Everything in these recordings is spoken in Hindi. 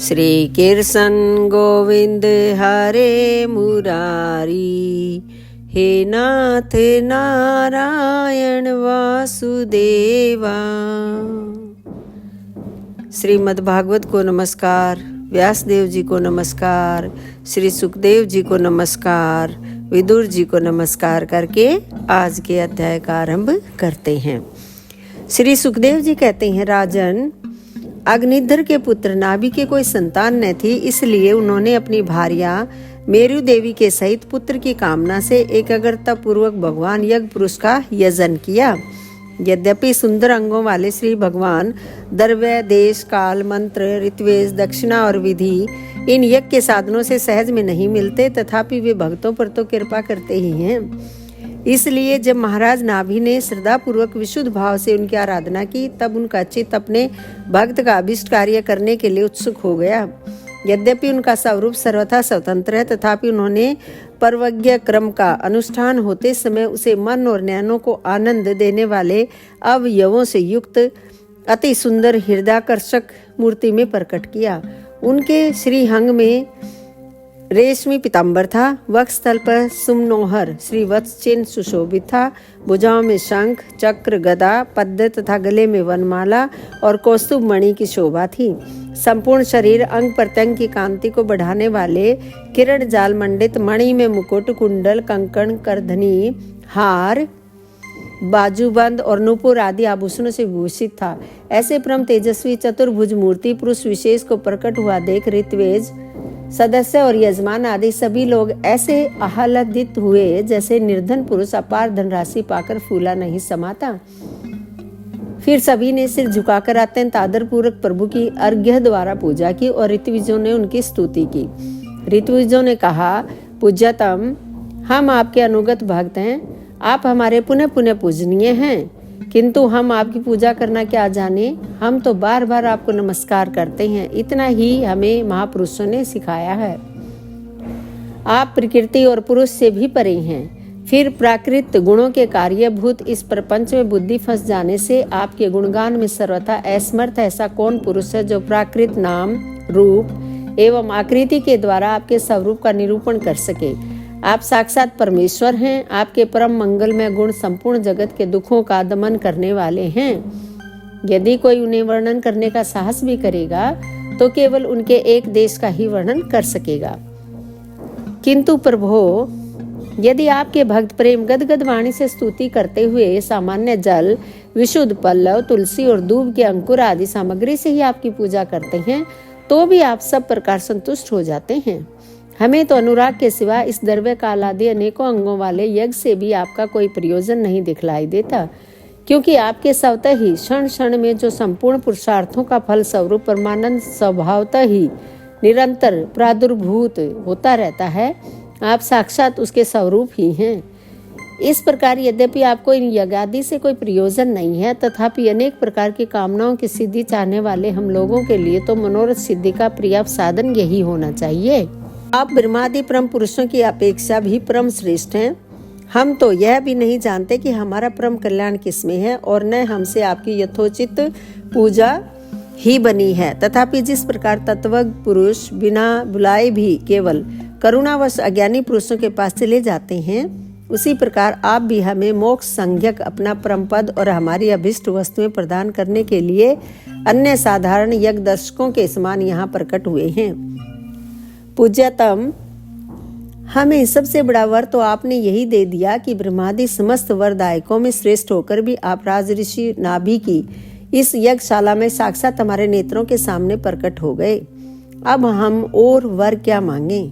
श्री कृष्ण गोविंद हरे मुरारी, हे नाथ नारायण वासुदेवा। श्रीमद् भागवत को नमस्कार, व्यासदेव जी को नमस्कार, श्री सुखदेव जी को नमस्कार, विदुर जी को नमस्कार करके आज के अध्याय का आरंभ करते हैं। श्री सुखदेव जी कहते हैं, राजन, अग्निधर के पुत्र नाभि के कोई संतान न थी, इसलिए उन्होंने अपनी भार्या मेरु देवी के सहित पुत्र की कामना से एकाग्रता पूर्वक भगवान यज्ञ पुरुष का यजन किया। यद्यपि सुंदर अंगों वाले श्री भगवान द्रव्य, देश, काल, मंत्र, ऋत्वेज, दक्षिणा और विधि इन यज्ञ के साधनों से सहज में नहीं मिलते, तथापि वे भक्तों पर तो कृपा करते ही हैं। इसलिए जब महाराज नाभि ने श्रद्धा पूर्वक विशुद्ध भाव से उनकी आराधना की, तब उनका चित्त अपने भक्त का अभिष्ट कार्य करने के लिए उत्सुक हो गया। यद्यपि उनका स्वरूप सर्वथा स्वतंत्र है, तथापि उन्होंने परवज्ञ क्रम का अनुष्ठान होते समय उसे मन और नयनों को आनंद देने वाले अवयवों से युक्त अति सुंदर हृदयाकर्षक मूर्ति में प्रकट किया। उनके श्रीअंग में रेशमी पीताम्बर था, वक्षस्थल पर सुमनोहर श्रीवत्स चिन्ह सुशोभित था, भुजाओं में शंख, चक्र, गदा, पद्म तथा गले में वनमाला और कौस्तुभ मणि की शोभा थी। संपूर्ण शरीर अंग प्रत्यंग की कांति को बढ़ाने वाले किरण जाल मंडित मणि में मुकुट, कुंडल, कंकण, करधनी, हार, बाजूबंद और नूपुर आदि आभूषणों से विभूषित था। ऐसे परम तेजस्वी चतुर्भुज मूर्ति पुरुष विशेष को प्रकट हुआ देख ऋत्वेज सदस्य और यजमान आदि सभी लोग ऐसे आह्लादित हुए जैसे निर्धन पुरुष अपार धनराशि पाकर फूला नहीं समाता। फिर सभी ने सिर झुकाकर अत्यंत आदर पूर्वक प्रभु की अर्घ्य द्वारा पूजा की और ऋत्विजों ने उनकी स्तुति की। ऋत्विजों ने कहा, पूज्यतम, हम आपके अनुगत भक्त हैं, आप हमारे पुनः पुनः पूजनीय हैं, किंतु हम आपकी पूजा करना क्या जाने, हम तो बार बार आपको नमस्कार करते हैं, इतना ही हमें महापुरुषों ने सिखाया है। आप प्रकृति और पुरुष से भी परे हैं। फिर प्राकृत गुणों के कार्यभूत इस प्रपंच में बुद्धि फंस जाने से आपके गुणगान में सर्वथा असमर्थ ऐसा कौन पुरुष है जो प्राकृत नाम, रूप एवं आकृति के द्वारा आपके स्वरूप का निरूपण कर सके। आप साक्षात परमेश्वर हैं। आपके परम मंगलमय गुण संपूर्ण जगत के दुखों का दमन करने वाले हैं। यदि कोई उन्हें वर्णन करने का साहस भी करेगा तो केवल उनके एक देश का ही वर्णन कर सकेगा। किंतु प्रभो, यदि आपके भक्त प्रेम गदगद वाणी से स्तुति करते हुए सामान्य जल, विशुद्ध पल्लव, तुलसी और दूब के अंकुर आदि सामग्री से ही आपकी पूजा करते हैं, तो भी आप सब प्रकार संतुष्ट हो जाते हैं। हमें तो अनुराग के सिवा इस द्रव्य काल आदि अनेकों अंगों वाले यज्ञ से भी आपका कोई प्रयोजन नहीं दिखलाई देता, क्योंकि आपके स्वतः ही क्षण क्षण में जो संपूर्ण पुरुषार्थों का फल स्वरूप परमानंद स्वभावतः ही निरंतर प्रादुर्भूत होता रहता है, आप साक्षात उसके स्वरूप ही हैं। इस प्रकार यद्यपि आपको इन यज्ञादि से कोई प्रयोजन नहीं है, तथापि अनेक प्रकार की कामनाओं की सिद्धि चाहने वाले हम लोगों के लिए तो मनोरथ सिद्धि का पर्याप्त साधन यही होना चाहिए। आप ब्रह्मादि परम पुरुषों की अपेक्षा भी परम श्रेष्ठ हैं। हम तो यह भी नहीं जानते कि हमारा परम कल्याण किसमें है, और न हमसे आपकी यथोचित पूजा ही बनी है। तथापि जिस प्रकार तत्वज्ञ पुरुष बिना बुलाए भी केवल करुणावश अज्ञानी पुरुषों के पास चले जाते हैं, उसी प्रकार आप भी हमें मोक्ष संज्ञक अपना परम पद और हमारी अभिष्ट वस्तुएं प्रदान करने के लिए अन्य साधारण यज्ञ दर्शकों के समान यहाँ प्रकट हुए हैं। पूज्यतम, हमें सबसे बड़ा वर तो आपने यही दे दिया कि ब्रह्मादि समस्त वरदायकों में श्रेष्ठ होकर भी आप राज ऋषि नाभि की इस यज्ञशाला में साक्षात हमारे नेत्रों के सामने प्रकट हो गए। अब हम और वर क्या मांगे।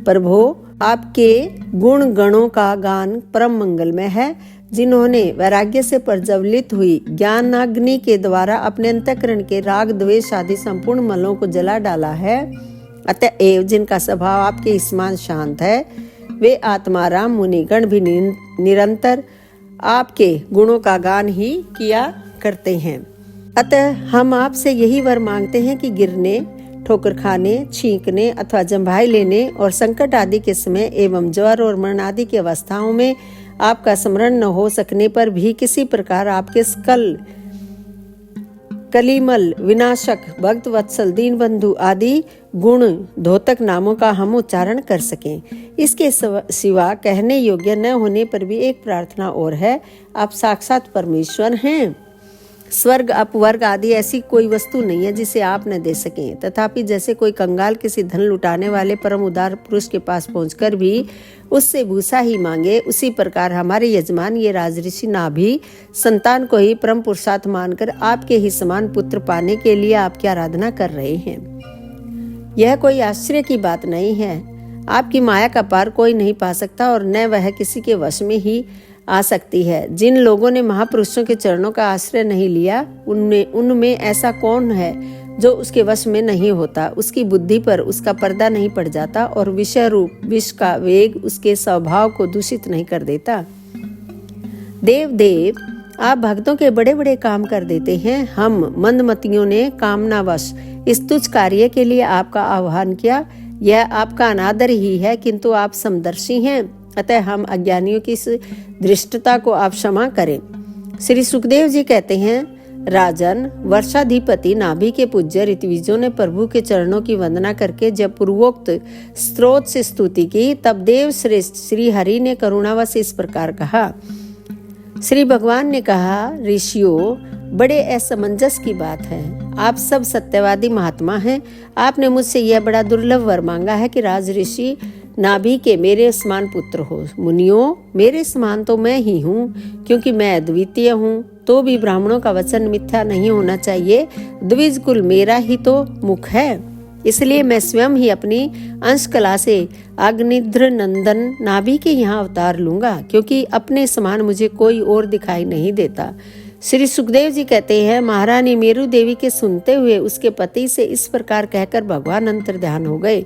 प्रभो, आपके गुण गणों का गान परम मंगलमय है। जिन्होंने वैराग्य से प्रज्वलित हुई ज्ञानाग्नि के द्वारा अपने अंतःकरण के राग, द्वेष आदि संपूर्ण मलों को जला डाला है, अतएव जिनका स्वभाव आपके समान शांत है, वे आत्माराम मुनिगण भी निरंतर आपके गुणों का गान ही किया करते हैं। अतः हम आपसे यही वर मांगते हैं कि गिरने, ठोकर खाने, छींकने अथवा जम्भाई लेने और संकट आदि के समय एवं ज्वर और मरण आदि की अवस्थाओं में आपका स्मरण न हो सकने पर भी किसी प्रकार आपके सकल कलिमल, विनाशक, भक्त वत्सल, दीन बंधु आदि गुण धोतक नामों का हम उच्चारण कर सकें। इसके सिवा कहने योग्य न होने पर भी एक प्रार्थना और है, आप साक्षात परमेश्वर हैं। स्वर्ग, अपवर्ग आदि ऐसी कोई वस्तु नहीं है जिसे आप न दे सकें। तथापि जैसे कोई कंगाल किसी धन लुटाने वाले परम उदार पुरुष के पास पहुंचकर भी उससे भूसा ही मांगे, उसी प्रकार हमारे यजमान ये राजऋषि नाभि संतान को ही परम पुरुषार्थ मानकर आपके ही समान पुत्र पाने के लिए आपकी आराधना कर रहे हैं। यह कोई आश्चर्य की बात नहीं है। आपकी माया का पार कोई नहीं पा सकता और न वह किसी के वश में ही आ सकती है। जिन लोगों ने महापुरुषों के चरणों का आश्रय नहीं लिया, उनमें ऐसा कौन है जो उसके वश में नहीं होता। उसकी बुद्धि पर उसका पर्दा नहीं पड़ जाता और विषय रूप विष का वेग उसके स्वभाव को दूषित नहीं कर देता। देव, आप भक्तों के बड़े बड़े काम कर देते हैं। हम मंदमतियों ने कामनावश इस तुच्छ कार्य के लिए आपका आह्वान किया। यह आपका अनादर ही है, किंतु आप समदर्शी हैं, अतः हम अज्ञानियों की इस दृष्टता को आप क्षमा करें। श्री सुखदेव जी कहते हैं, राजन, वर्षाधिपति नाभि के पूज्य ऋत्विजों ने प्रभु के चरणों की वंदना करके जब पूर्वोक्त स्त्रोत से स्तुति की, तब देव श्रेष्ठ श्री हरि ने करुणावश इस प्रकार कहा। श्री भगवान ने कहा, ऋषियों, बड़े असमंजस की बात है। आप सब सत्यवादी महात्मा हैं। आपने मुझसे यह बड़ा दुर्लभ वर मांगा है कि राज ऋषि नाभि के मेरे समान पुत्र हो। मुनियों, मेरे समान तो मैं ही हूँ, क्योंकि मैं अद्वितीय हूँ। तो भी ब्राह्मणों का वचन मिथ्या नहीं होना चाहिए। द्विज कुल मेरा ही तो मुख है, इसलिए मैं स्वयं ही अपनी अंश कला से अग्निध्र नंदन नाभि के यहाँ अवतार लूंगा, क्योंकि अपने समान मुझे कोई और दिखाई नहीं देता। श्री सुखदेव जी कहते हैं, महारानी मेरु देवी के सुनते हुए उसके पति से इस प्रकार कहकर भगवान अंतर्ध्यान हो गए।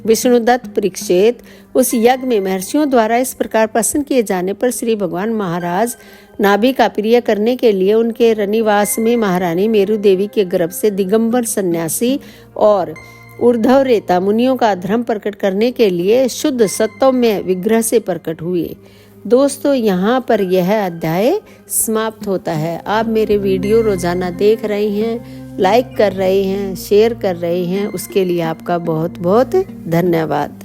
विष्णुदत्त परीक्षित, उस यज्ञ में महर्षियों द्वारा इस प्रकार प्रसन्न किए जाने पर श्री भगवान महाराज नाभि का प्रिय करने के लिए उनके रनिवास में महारानी मेरु देवी के गर्भ से दिगंबर सन्यासी और ऊर्ध्व रेता मुनियों का धर्म प्रकट करने के लिए शुद्ध सत्वमय विग्रह से प्रकट हुए। दोस्तों, यहाँ पर यह अध्याय समाप्त होता है। आप मेरे वीडियो रोजाना देख रहे हैं, लाइक कर रहे हैं, शेयर कर रहे हैं, उसके लिए आपका बहुत बहुत धन्यवाद।